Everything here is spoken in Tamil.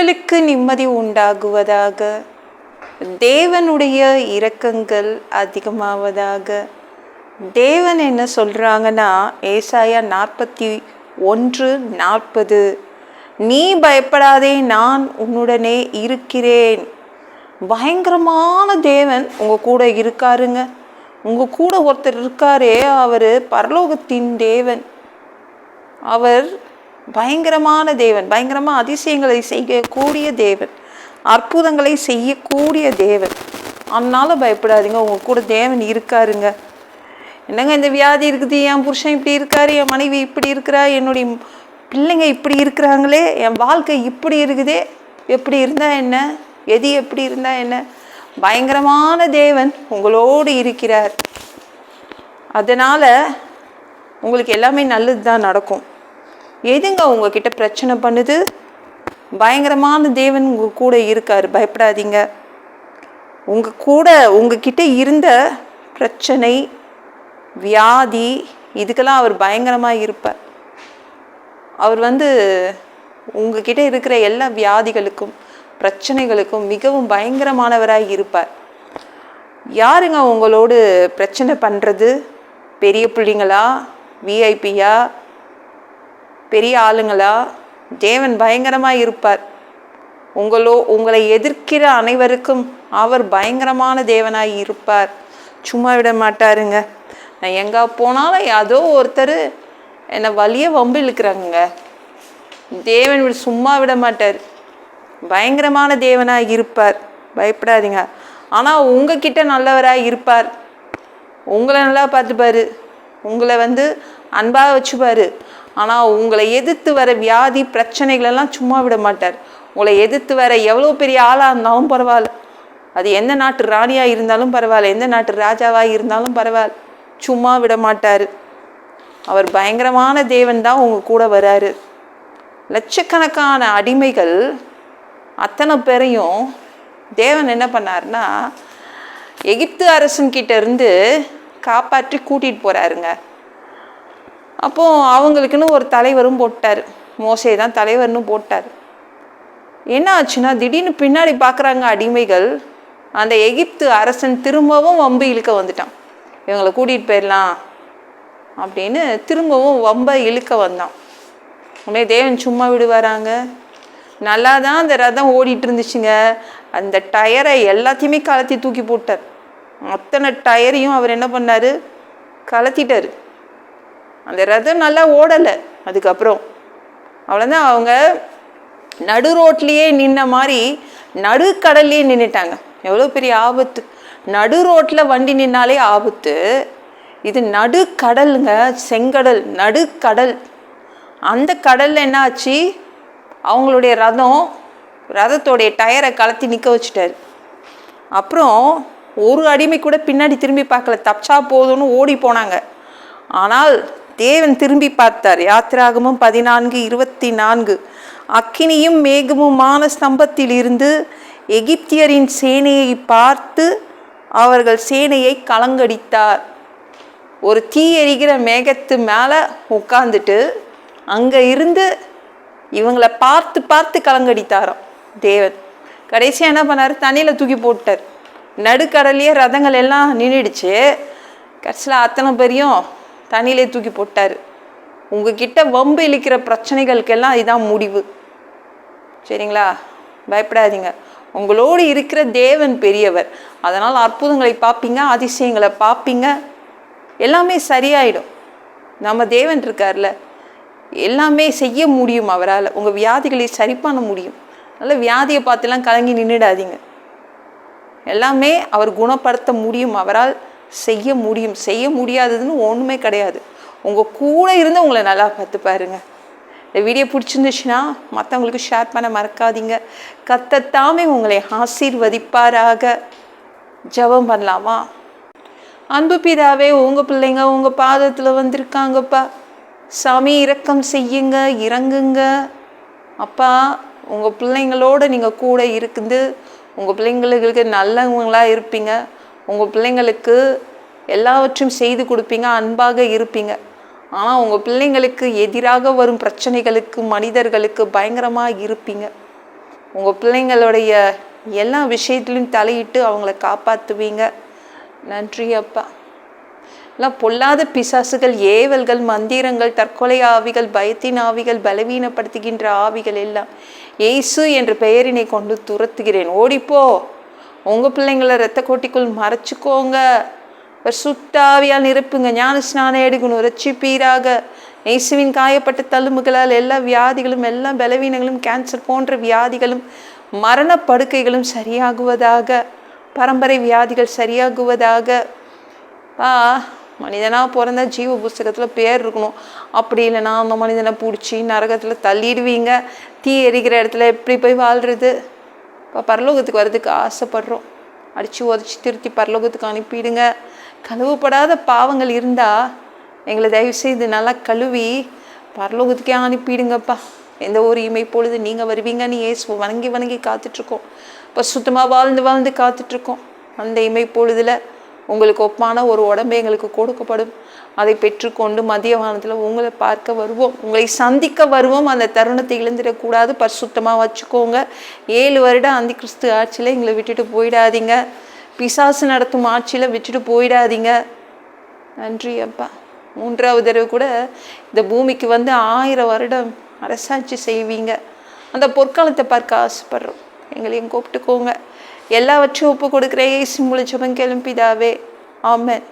உங்களுக்கு நிம்மதி உண்டாகுவதாக. தேவனுடைய இரக்கங்கள் அதிகமாவதாக. தேவன் என்ன சொல்கிறாங்கன்னா, ஏசாயா 41:40, நீ பயப்படாதே, நான் உன்னுடனே இருக்கிறேன். பயங்கரமான தேவன் உங்கள் கூட இருக்காருங்க. உங்கள் கூட ஒருத்தர் இருக்காரே, அவர் பரலோகத்தின் தேவன். அவர் பயங்கரமான தேவன், பயங்கரமாக அதிசயங்களை செய்யக்கூடிய தேவன், அற்புதங்களை செய்யக்கூடிய தேவன். அதனால பயப்படாதீங்க, உங்கள் கூட தேவன் இருக்காருங்க. என்னங்க இந்த வியாதி இருக்குது, என் புருஷன் இப்படி இருக்காரு, என் மனைவி இப்படி இருக்கிறா, என்னுடைய பிள்ளைங்க இப்படி இருக்கிறாங்களே, என் வாழ்க்கை இப்படி இருக்குதே, எப்படி இருந்தால் என்ன, எது எப்படி இருந்தால் என்ன? பயங்கரமான தேவன் உங்களோடு இருக்கிறார். அதனால் உங்களுக்கு எல்லாமே நல்லது தான் நடக்கும். எதுங்க உங்ககிட்ட பிரச்சனை பண்ணுது? பயங்கரமான தேவன் உங்கள் கூட இருக்கார், பயப்படாதீங்க. உங்ககிட்ட இருந்த பிரச்சனை, வியாதி, இதுக்கெல்லாம் அவர் பயங்கரமாக இருப்பார். அவர் உங்ககிட்ட இருக்கிற எல்லா வியாதிகளுக்கும் பிரச்சனைகளுக்கும் மிகவும் பயங்கரமானவராக இருப்பார். யாருங்க உங்களோடு பிரச்சனை பண்ணுறது? பெரிய பிள்ளைங்களா, விஐபியா, பெரிய ஆளுங்களா? தேவன் பயங்கரமாக இருப்பார். உங்களை எதிர்க்கிற அனைவருக்கும் அவர் பயங்கரமான தேவனாய் இருப்பார். சும்மா விட மாட்டாருங்க. நான் எங்கே போனாலும் ஏதோ ஒருத்தர் என்னை வலிய வம்பு இழுக்கிறாங்க. தேவன் சும்மா விட மாட்டார். பயங்கரமான தேவனாக இருப்பார். பயப்படாதீங்க. ஆனால் உங்ககிட்ட நல்லவராக இருப்பார். உங்களை நல்லா பார்த்துப்பார். உங்களை அன்பாக வச்சுப்பார். ஆனால் உங்களை எதிர்த்து வர வியாதி பிரச்சனைகளெல்லாம் சும்மா விட மாட்டார். உங்களை எதிர்த்து வர எவ்வளோ பெரிய ஆளாக இருந்தாலும் பரவாயில்ல, அது எந்த நாட்டு ராணியாக இருந்தாலும் பரவாயில்ல, எந்த நாட்டு ராஜாவாக இருந்தாலும் பரவாயில்ல, சும்மா விட மாட்டார். அவர் பயங்கரமான தேவன் தான் உங்கள் கூட வராரு. லட்சக்கணக்கான அடிமைகள் அத்தனை பேரையும் தேவன் என்ன பண்ணாருன்னா, எகிப்து அரசன்கிட்ட இருந்து காப்பாற்றி கூட்டிகிட்டு போகிறாருங்க. அப்போது அவங்களுக்குன்னு ஒரு தலைவரும் போட்டார். மோசே தான் தலைவர்னு போட்டார். என்ன ஆச்சுன்னா, திடீர்னு பின்னாடி பார்க்குறாங்க அடிமைகள், அந்த எகிப்து அரசன் திரும்பவும் வம்பு இழுக்க வந்துட்டான். இவங்களை கூட்டிகிட்டு போயிடலாம் அப்படின்னு திரும்பவும் வம்பை இழுக்க வந்தான். உடனே தேவன் சும்மா விடுவாராங்க? நல்லா தான் அந்த ரதம் ஓடிட்டு இருந்துச்சுங்க. அந்த டயரை எல்லாத்தையுமே கலத்தி தூக்கி போட்டார். அத்தனை டயரையும் அவர் என்ன பண்ணார்? கலத்திட்டார். அந்த ரதம் நல்லா ஓடலை. அதுக்கப்புறம் அவ்வளோதான், அவங்க நடு ரோட்லேயே நின்ன மாதிரி நடுக்கடல்லையே நின்றுட்டாங்க. எவ்வளோ பெரிய ஆபத்து! நடு ரோட்டில் வண்டி நின்னாலே ஆபத்து. இது நடுக்கடலுங்க, செங்கடல், நடுக்கடல். அந்த கடலில் என்ன ஆச்சு? அவங்களுடைய ரதத்தோடைய டயரை கலத்தி நிற்க வச்சுட்டாரு. அப்புறம் ஒரு அடிமை கூட பின்னாடி திரும்பி பார்க்கல, தப்பிச்சா போதும்னு ஓடி போனாங்க. ஆனால் தேவன் திரும்பி பார்த்தார். யாத்திராகமம் 14:24, அக்கினியும் மேகமுமான ஸ்தம்பத்தில் இருந்து எகிப்தியரின் சேனையை பார்த்து அவர்கள் சேனையை கலங்கடித்தார். ஒரு தீ எரிகிற மேகத்து மேலே உட்காந்துட்டு அங்கே இருந்து இவங்களை பார்த்து பார்த்து கலங்கடித்தாராம் தேவன். கடைசியாக என்ன பண்ணார்? தண்ணியில் தூக்கி போட்டார். நடுக்கடலையே ரதங்கள் எல்லாம் நின்றுடுச்சு. கடைசியில் அத்தனை பேரையும் தண்ணியிலே தூக்கி போட்டார். உங்ககிட்ட வம்பு இழுக்கிற பிரச்சனைகளுக்கெல்லாம் இதான் முடிவு. சரிங்களா? பயப்படாதீங்க. உங்களோடு இருக்கிற தேவன் பெரியவர். அதனால் அற்புதங்களை பார்ப்பீங்க, அதிசயங்களை பார்ப்பீங்க, எல்லாமே சரியாயிடும். நம்ம தேவன் இருக்கார்ல, எல்லாமே செய்ய முடியும் அவரால். உங்கள் வியாதிகளை சரி பண்ண முடியும். அதனால் வியாதியை பார்த்துலாம் கலங்கி நின்றுடாதீங்க. எல்லாமே அவர் குணப்படுத்த முடியும், அவரால் செய்ய முடியும். செய்ய முடியாததுன்னு ஒன்றுமே கிடையாது. உங்கள் கூட இருந்து உங்களை நல்லா பார்த்து பாருங்க. இந்த வீடியோ பிடிச்சிருந்துச்சுன்னா மற்றவங்களுக்கு ஷேர் பண்ண மறக்காதீங்க. கர்த்தர் உங்களை ஆசீர்வதிப்பாராக. ஜெபம் பண்ணலாமா? அன்பு பிதாவே, உங்கள் பிள்ளைங்க உங்கள் பாதத்தில் வந்திருக்காங்கப்பா. சாமி, இரக்கம் செய்யுங்க, இறங்குங்க அப்பா. உங்கள் பிள்ளைங்களோட நீங்கள் கூட இருக்குது. உங்கள் பிள்ளைங்களுக்கு நல்லவங்களாக இருப்பீங்க. உங்கள் பிள்ளைங்களுக்கு எல்லாவற்றையும் செய்து கொடுப்பீங்க, அன்பாக இருப்பீங்க. ஆனால் உங்கள் பிள்ளைங்களுக்கு எதிராக வரும் பிரச்சனைகளுக்கு, மனிதர்களுக்கு பயங்கரமாக இருப்பீங்க. உங்கள் பிள்ளைங்களுடைய எல்லா விஷயத்திலும் தலையிட்டு அவங்கள காப்பாற்றுவீங்க. நன்றி அப்பா. எல்லாம் பொல்லாத பிசாசுகள், ஏவல்கள், மந்திரங்கள், தற்கொலை ஆவிகள், பயத்தின் ஆவிகள், பலவீனப்படுத்துகின்ற ஆவிகள் எல்லாம் இயேசு என்ற பெயரினை கொண்டு துரத்துகிறேன். ஓடிப்போ. உங்கள் பிள்ளைங்களை இரத்த கோட்டிக்குள் மறைச்சிக்கோங்க. சுத்தாவியால் நிரப்புங்க. ஞான ஸ்நானம் எடுக்கணும். ரட்சிப்பீராக. இயேசுவின் காயப்பட்ட தழும்புகளால் எல்லா வியாதிகளும், எல்லா பலவீனங்களும், கேன்சர் போன்ற வியாதிகளும், மரண படுக்கைகளும் சரியாகுவதாக. பரம்பரை வியாதிகள் சரியாகுவதாக. மனிதனாக பிறந்தா ஜீவ புஸ்தகத்தில் பேர் இருக்கணும். அப்படி இல்லைன்னா அந்த மனிதனை பிடிச்சி நரகத்தில் தள்ளிடுவீங்க. தீ எரிக்கிற இடத்துல எப்படி போய் வாழ்கிறது? இப்போ பரலோகத்துக்கு வர்றதுக்கு ஆசைப்படுறோம். அடித்து உதச்சி திருத்தி பரலோகத்துக்கு அனுப்பிடுங்க. கழுவப்படாத பாவங்கள் இருந்தால் எங்களை தயவுசெய்து நல்லா கழுவி பரலோகத்துக்கே அனுப்பிடுங்கப்பா. எந்த ஒரு இமை பொழுது நீங்கள் வருவீங்கன்னு இயேசு வணங்கி வணங்கி காத்துட்ருக்கோம். இப்போ சுத்தமாக வாழ்ந்து வாழ்ந்து காத்துட்ருக்கோம். அந்த இமை பொழுதில் உங்களுக்கு ஒப்பான ஒரு உடம்பு எங்களுக்கு கொடுக்கப்படும். அதை பெற்றுக்கொண்டு மதிய வானத்தில் உங்களை பார்க்க வருவோம், உங்களை சந்திக்க வருவோம். அந்த தருணத்தை இழந்துடக்கூடாது. பரிசுத்தமாக வச்சுக்கோங்க. 7 வருடம் அந்தி கிறிஸ்து ஆட்சியில் எங்களை விட்டுட்டு போயிடாதீங்க. பிசாசு நடத்தும் ஆட்சியில் விட்டுட்டு போயிடாதீங்க. நன்றி அப்பா. 3வது தடவை கூட இந்த பூமிக்கு வந்து 1000 வருடம் அரசாட்சி செய்வீங்க. அந்த பொற்காலத்தை பார்க்க ஆசைப்படுறோம். எங்களையும் கூப்பிட்டுக்கோங்க. எல்லாவற்றையும் ஒப்பு கொடுக்குற இயேசு மூலம் ஜெபம் கேளும் பிதாவே. ஆமென்.